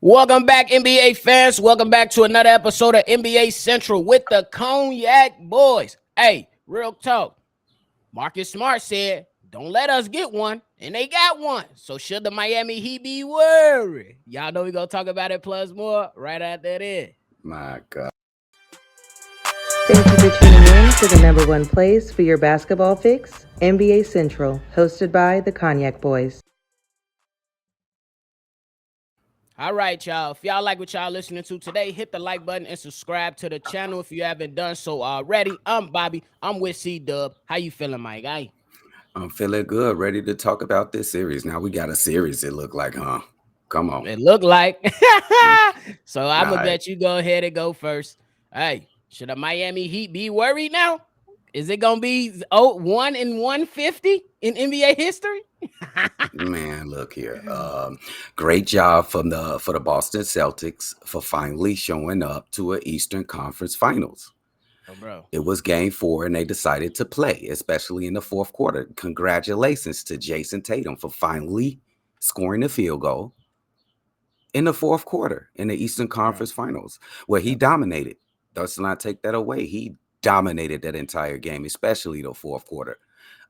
Welcome back, NBA fans. Welcome back to another episode of NBA Central with the Cognac Boys. Hey, real talk. Marcus Smart said, don't let us get one. And they got one. So should the Miami Heat be worried? Y'all know we're going to talk about it plus more right after that. My God. Thank you for tuning in to the number one place for your basketball fix, NBA Central, hosted by the Cognac Boys. All right, y'all. If y'all like what y'all listening to today, hit the like button and subscribe to the channel if you haven't done so already. I'm Bobby. I'm with Cdub. How you feeling, Mike? I'm feeling good, ready to talk about this series. Now we got a series, it look like, huh? Come on. It looked like. Mm. So I'm All going to right. let you go ahead and go first. Hey, should the Miami Heat be worried now? Is it going to be 1 in 150 in NBA history? Man, look here. Great job for the Boston Celtics for finally showing up to an Eastern Conference Finals. Oh, bro. It was game 4 and they decided to play, especially in the fourth quarter. Congratulations to Jason Tatum for finally scoring the field goal in the fourth quarter in the Eastern Bro. Conference Finals, where he dominated. Let's not take that away. He dominated that entire game, especially the fourth quarter.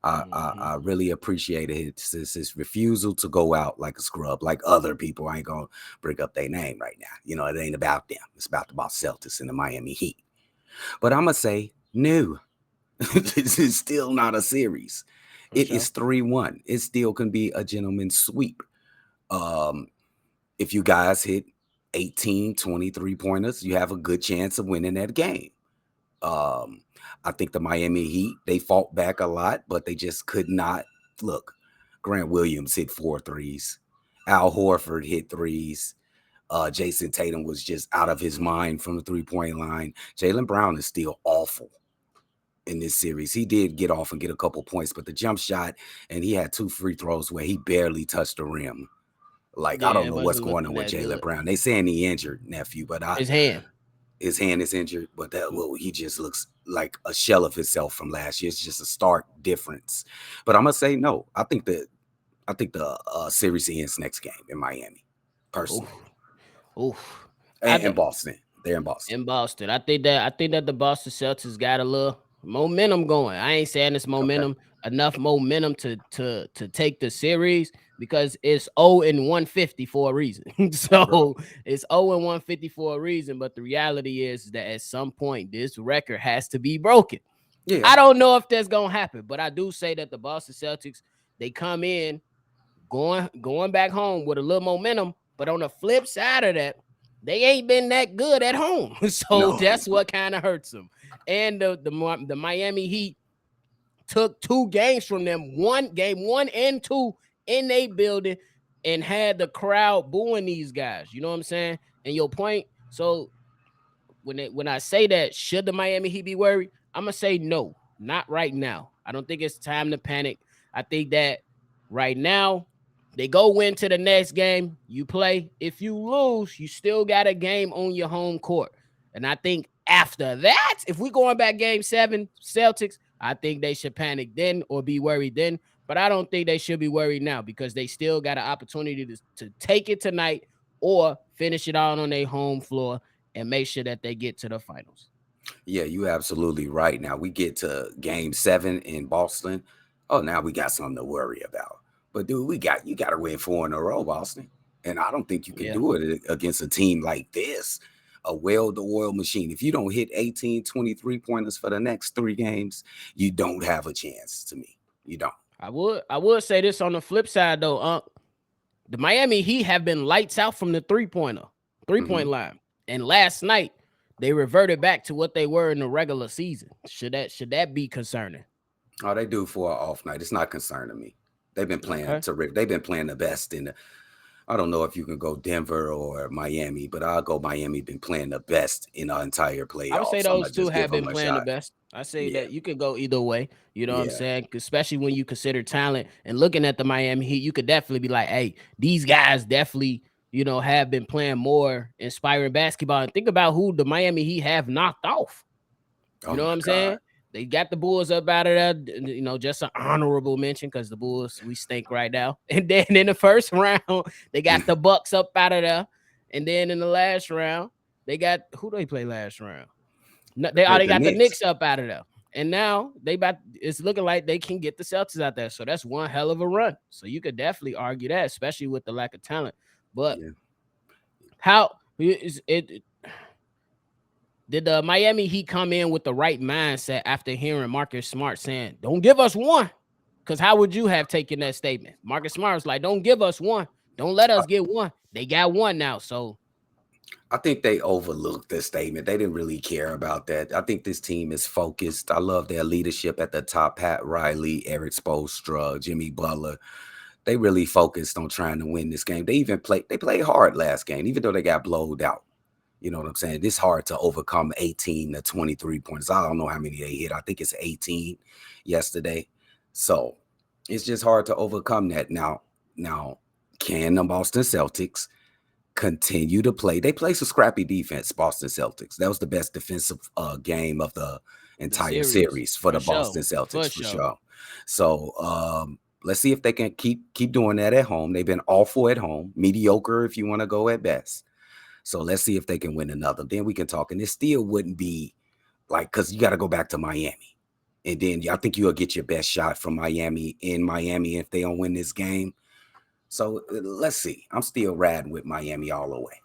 I really appreciated his refusal to go out like a scrub, like other people. I ain't gonna bring up their name right now. You know, it ain't about them. It's about the Boston Celtics and the Miami Heat. But I'm gonna say no. This is still not a series. For It sure. is 3-1. It still can be a gentleman's sweep. Um, if you guys hit 18, 23 pointers, you have a good chance of winning that game. Um, I think the Miami Heat, they fought back a lot, but they just could not. Look, Grant Williams hit 4 threes. Al Horford hit threes. Jason Tatum was just out of his mind from the three-point line. Jaylen Brown is still awful in this series. He did get off and get a couple points, but the jump shot, and he had 2 free throws where he barely touched the rim. Like, I Yeah, don't it know what's wasn't going on looking with that Jaylen good. Brown. They saying he injured, nephew, but His hand. his hand is injured, but he just looks like a shell of himself from last year. It's just a stark difference. But I'm gonna say no. I think the series ends next game in Miami, personally, Oof. Oof. and in Boston. They're in Boston. In Boston. I think that the Boston Celtics got a little momentum going. I ain't saying it's Okay. enough momentum to take the series because it's 0 and 150 for a reason. Bro. So it's 0 and 150 for a reason. But the reality is that at some point this record has to be broken. Yeah. I don't know if that's gonna happen, but I do say that the Boston Celtics, they come in going back home with a little momentum. But on the flip side of that, they ain't been that good at home. So No. that's what kind of hurts them. And the Miami Heat took 2 games from them, game 1 and 2 in a building, and had the crowd booing these guys. You know what I'm saying? And your point. So when I say that, should the Miami Heat be worried? I'm gonna say no, not right now. I don't think it's time to panic. I think that right now they go win to the next game. You play. If you lose, you still got a game on your home court. And I think after that, if we going back game 7, Celtics, I think they should panic then or be worried then. But I don't think they should be worried now because they still got an opportunity to take it tonight or finish it out on their home floor and make sure that they get to the finals. Yeah, you absolutely right. Now we get to game 7 in Boston. Oh, now we got something to worry about. But dude, you got to win 4 in a row, Boston. And I don't think you can Yeah, do it against a team like this, a well-oiled machine. If you don't hit 18, 23 pointers for the next 3 games, you don't have a chance to me. You don't. I would say this on the flip side though. The Miami Heat have been lights out from the three Hmm. point line, and last night they reverted back to what they were in the regular season. Should that be concerning? Oh, they do for an off night. It's not concerning me. They've been playing Okay. terrific. They've been playing the best in the I don't know if you can go Denver or Miami, but I'll go Miami. Been playing the best in the entire I would say playoffs. I'm those gonna two just give have them been a playing the shot. best. I say Yeah, that you could go either way. You know what I'm yeah, saying? Especially when you consider talent and looking at the Miami Heat, you could definitely be like, hey, these guys definitely, have been playing more inspiring basketball. And think about who the Miami Heat have knocked off. You oh know what my I'm God. saying? They got the Bulls up out of there, just an honorable mention because the Bulls, we stink right now. And then in the first round, they got the Bucks up out of there. And then in the last round, they got who they play last round? No, They they played the got the Knicks. Knicks up out of there. And now it's looking like they can get the Celtics out there. So that's one hell of a run. So you could definitely argue that, especially with the lack of talent. But Yeah. how is it did the Miami Heat come in with the right mindset after hearing Marcus Smart saying, "Don't give us one"? Because how would you have taken that statement? Marcus Smart was like, "Don't give us one. Don't let us get one." They got one now. So I think they overlooked this statement. They didn't really care about that. I think this team is focused. I love their leadership at the top. Pat Riley, Eric Spoelstra, Jimmy Butler. They really focused on trying to win this game. They played hard last game, even though they got blowed out. You know what I'm saying? It's hard to overcome 18 to 23 points. I don't know how many they hit. I think it's 18 yesterday. So it's just hard to overcome that. Now, can the Boston Celtics continue to play? They play some scrappy defense, Boston Celtics. That was the best defensive game of the entire series for the Boston Celtics for sure. So let's see if they can keep doing that at home. They've been awful at home, mediocre if you want to go at best. So let's see if they can win another. Then we can talk. And it still wouldn't be like, because you got to go back to Miami. And then I think you'll get your best shot from Miami in Miami if they don't win this game. So let's see. I'm still riding with Miami all the way.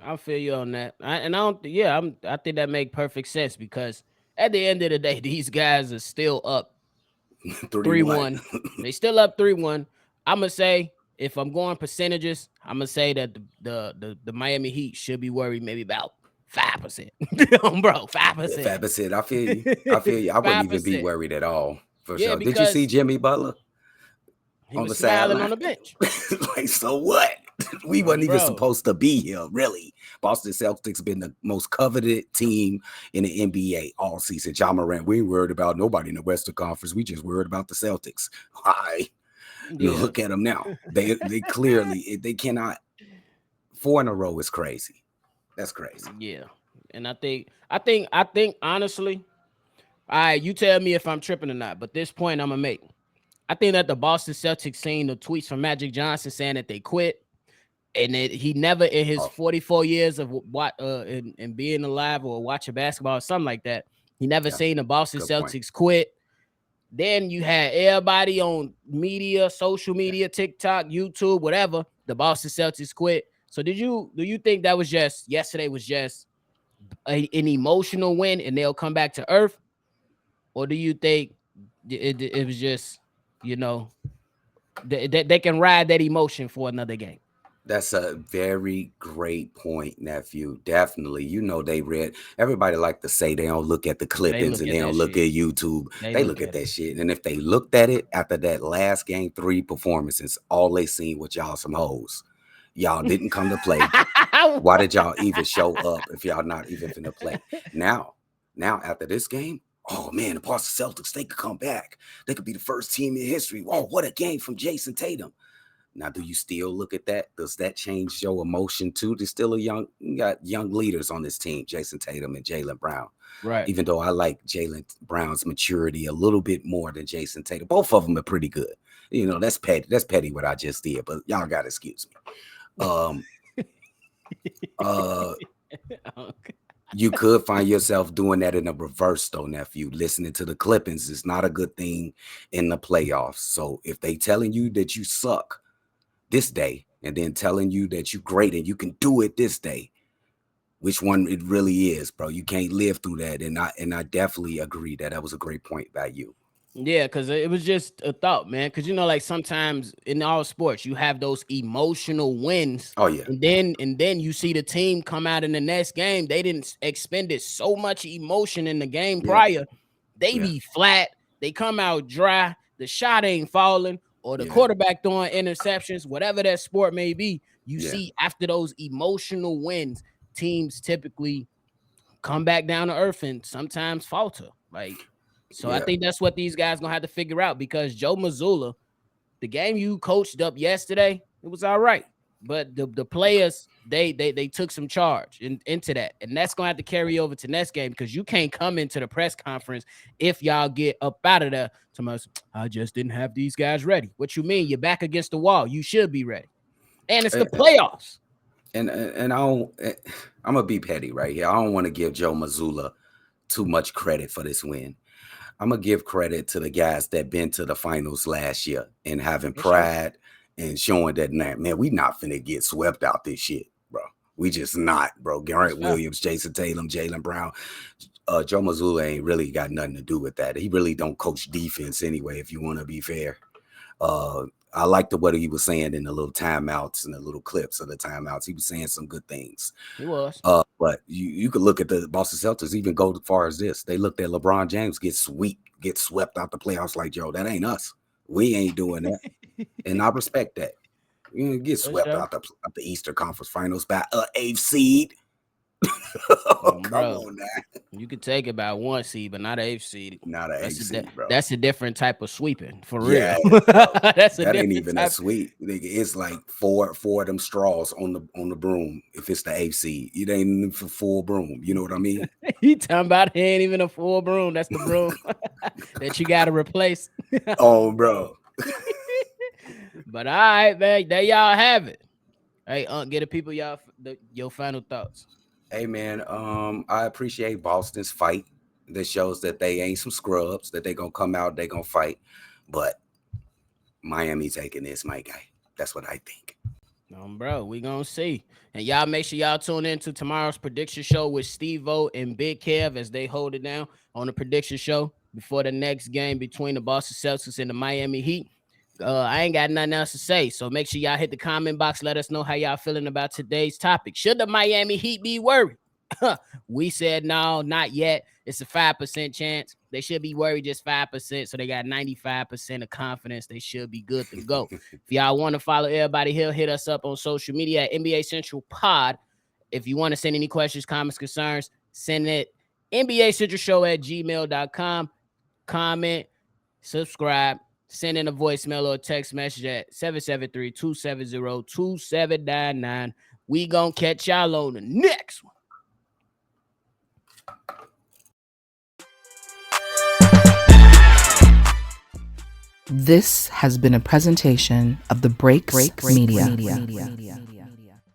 I feel you on that. I think that make perfect sense because at the end of the day, these guys are still up 3-1. They still up 3-1. I'm gonna say if I'm going percentages, I'm gonna say that the Miami Heat should be worried maybe about 5%. Bro, 5%. 5%. I feel you. I wouldn't even be worried at all for sure. Did you see Jimmy Butler? He was smiling on the bench. Like, so what? We wasn't even supposed to be here, really. Boston Celtics been the most coveted team in the NBA all season. Ja Morant, we ain't worried about nobody in the Western Conference. We just worried about the Celtics. Hi. Look at them now. They clearly, they cannot. 4 in a row is crazy. That's crazy. Yeah. And I think honestly, all right, you tell me if I'm tripping or not, but this point I'm gonna make. I think that the Boston Celtics seen the tweets from Magic Johnson saying that they quit, and that he never in his 44 years of and being alive or watching basketball or something like that, he never seen the Boston Celtics quit. Then you had everybody on media, social media, TikTok, YouTube, whatever. The Boston Celtics quit. So do you think that was just yesterday was just an emotional win and they'll come back to earth, or do you think it was just, they can ride that emotion for another game? That's a very great point, nephew. Definitely. They read. Everybody like to say they don't look at the clippings and they don't look at YouTube. They look at that shit. And if they looked at it after that last game 3 performances, all they seen was y'all some hoes. Y'all didn't come to play. Why did y'all even show up if y'all not even finna play? Now after this game, oh man, the Boston Celtics, they could come back. They could be the first team in history. Oh, what a game from Jason Tatum. Now, do you still look at that? Does that change your emotion too? There's still you got young leaders on this team, Jason Tatum and Jaylen Brown. Right. Even though I like Jaylen Brown's maturity a little bit more than Jason Tatum. Both of them are pretty good. That's petty. That's petty what I just did, but y'all got to excuse me. You could find yourself doing that in a reverse though, nephew. Listening to the clippings is not a good thing in the playoffs. So if they telling you that you suck this day and then telling you that you great and you can do it this day, which one it really is, bro? You can't live through that. And I definitely agree that was a great point by you. Yeah, because it was just a thought, man. Because like sometimes in all sports you have those emotional wins. Oh yeah. And then you see the team come out in the next game. They didn't expended so much emotion in the game prior. They be flat. They come out dry. The shot ain't falling, or the quarterback throwing interceptions, whatever that sport may be. You see after those emotional wins, teams typically come back down to earth and sometimes falter. So I think that's what these guys gonna have to figure out, because Joe Mazzulla, the game you coached up yesterday, it was all right, but the players they took some charge into that, and that's gonna have to carry over to next game, because you can't come into the press conference if y'all get up out of there to I just didn't have these guys ready. What you mean? You're back against the wall. You should be ready, and it's the playoffs. And I'm gonna be petty right here. I don't want to give Joe Mazzulla too much credit for this win. I'm gonna give credit to the guys that been to the finals last year and having pride and showing that man, we not finna get swept out this shit, bro. We just not, bro. Garrett Williams, Jason Tatum, Jaylen Brown. Joe Mazzulla ain't really got nothing to do with that. He really don't coach defense anyway, if you want to be fair. I liked what he was saying in the little timeouts and the little clips of the timeouts. He was saying some good things. He was. But you could look at the Boston Celtics, even go as far as this. They looked at LeBron James get swept out the playoffs like, Joe, that ain't us. We ain't doing that. And I respect that. You get swept out the Eastern Conference Finals by an 8th seed. Come on now. You could take it by 1 seed, but not an 8th seed. Not an 8th seed, bro. That's a different type of sweeping, for real. That ain't even a sweep. It's like four of them straws on the broom. If it's the 8th seed, it ain't even for full broom. You know what I mean? He talking about it ain't even a full broom. That's the broom that you got to replace. Oh, bro. But all right, man, there y'all have it. Hey, get the people your final thoughts. Hey, man, I appreciate Boston's fight. That shows that they ain't some scrubs, that they going to come out, they going to fight. But Miami taking this, my guy. That's what I think. Bro, we going to see. And y'all make sure y'all tune in to tomorrow's prediction show with Steve-O and Big Kev as they hold it down on the prediction show before the next game between the Boston Celtics and the Miami Heat. I ain't got nothing else to say, so make sure y'all hit the comment box. Let us know how y'all feeling about today's topic. Should the Miami Heat be worried? We said no, not yet. It's a 5% chance. They should be worried just 5%, so they got 95% of confidence they should be good to go. If y'all want to follow everybody here, hit us up on social media at NBA Central Pod. If you want to send any questions, comments, concerns, send it NBACentralShow@gmail.com. Comment, subscribe. Send in a voicemail or a text message at 773-270-2799. We gonna catch y'all on the next one. This has been a presentation of the Breaks Media.